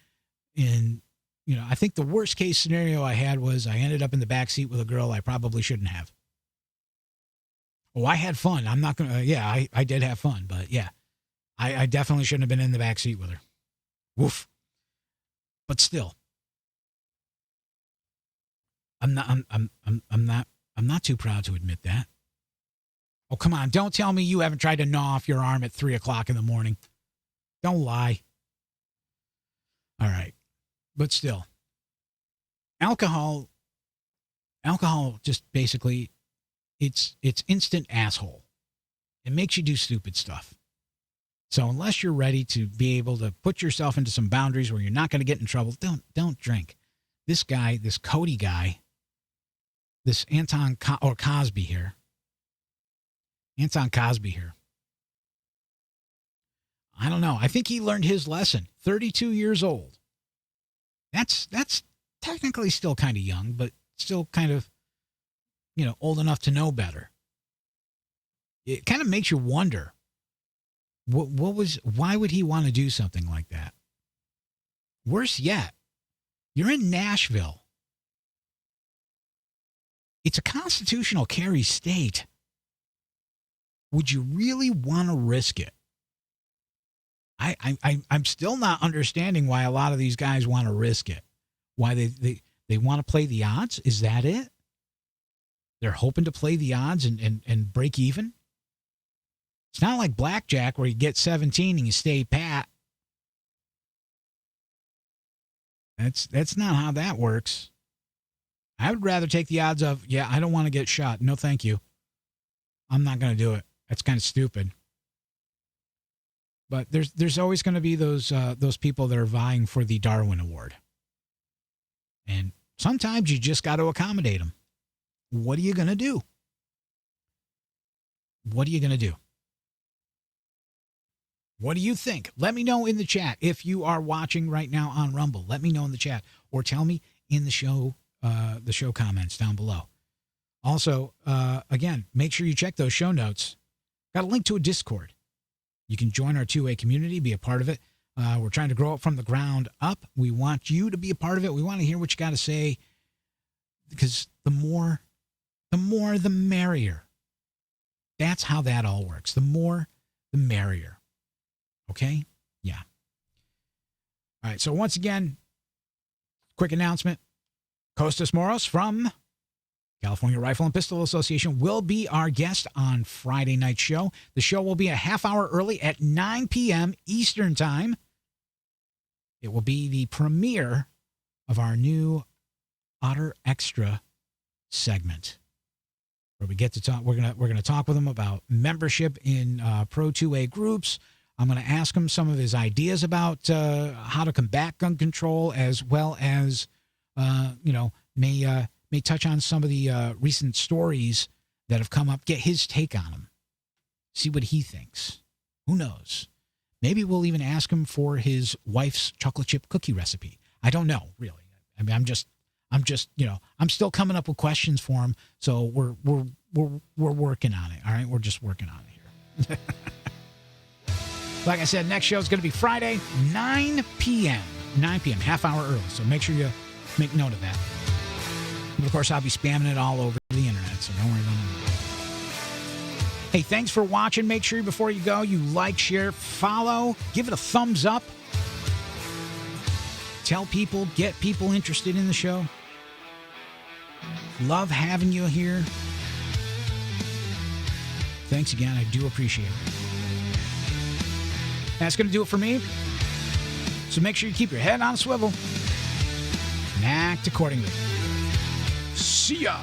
you know, I think the worst case scenario I had was I ended up in the back seat with a girl I probably shouldn't have. Oh, I had fun. I'm not going to, I did have fun, but yeah, I definitely shouldn't have been in the back seat with her. Woof. But still, I'm not too proud to admit that. Oh, come on. Don't tell me you haven't tried to gnaw off your arm at 3:00 in the morning. Don't lie. All right. But still, alcohol just basically, it's instant asshole. It makes you do stupid stuff. So unless you're ready to be able to put yourself into some boundaries where you're not going to get in trouble, don't drink. This guy, this Cody guy, this Cosby here. Anton Cosby here. I don't know. I think he learned his lesson. 32 years old. That's technically still kind of young, but still kind of, you know, old enough to know better. It kind of makes you wonder, why would he want to do something like that? Worse yet, you're in Nashville. It's a constitutional carry state. Would you really want to risk it? I'm still not understanding why a lot of these guys want to risk it. Why they want to play the odds? Is that it? They're hoping to play the odds and break even? It's not like blackjack where you get 17 and you stay pat. That's not how that works. I would rather take the odds of, I don't want to get shot. No, thank you. I'm not going to do it. That's kind of stupid. But there's always going to be those people that are vying for the Darwin Award. And sometimes you just got to accommodate them. What are you going to do? What are you going to do? What do you think? Let me know in the chat. If you are watching right now on Rumble, let me know in the chat or tell me in the show comments down below. Also, again, make sure you check those show notes. Got a link to a Discord. You can join our two-way community, be a part of it. We're trying to grow it from the ground up. We want you to be a part of it. We want to hear what you got to say, because the more, the merrier. That's how that all works. The more, the merrier. Okay? Yeah. All right. So once again, quick announcement. Costas Moros from California Rifle and Pistol Association will be our guest on Friday night show. The show will be a half hour early at 9 p.m. Eastern Time. It will be the premiere of our new Otter Extra segment, where we get to talk. We're gonna talk with him about membership in Pro 2A groups. I'm going to ask him some of his ideas about how to combat gun control, as well as may touch on some of the recent stories that have come up. Get his take on them. See what he thinks. Who knows? Maybe we'll even ask him for his wife's chocolate chip cookie recipe. I don't know, really. I mean, I'm just, I'm still coming up with questions for him. So we're working on it. All right, we're just working on it here. Like I said, next show is going to be Friday, 9 p.m. 9 p.m., half hour early. So make sure you make note of that. But of course, I'll be spamming it all over the internet, so don't worry about it. Hey, thanks for watching. Make sure before you go, you like, share, follow, give it a thumbs up. Tell people, get people interested in the show. Love having you here. Thanks again. I do appreciate it. That's going to do it for me. So make sure you keep your head on a swivel and act accordingly. See ya.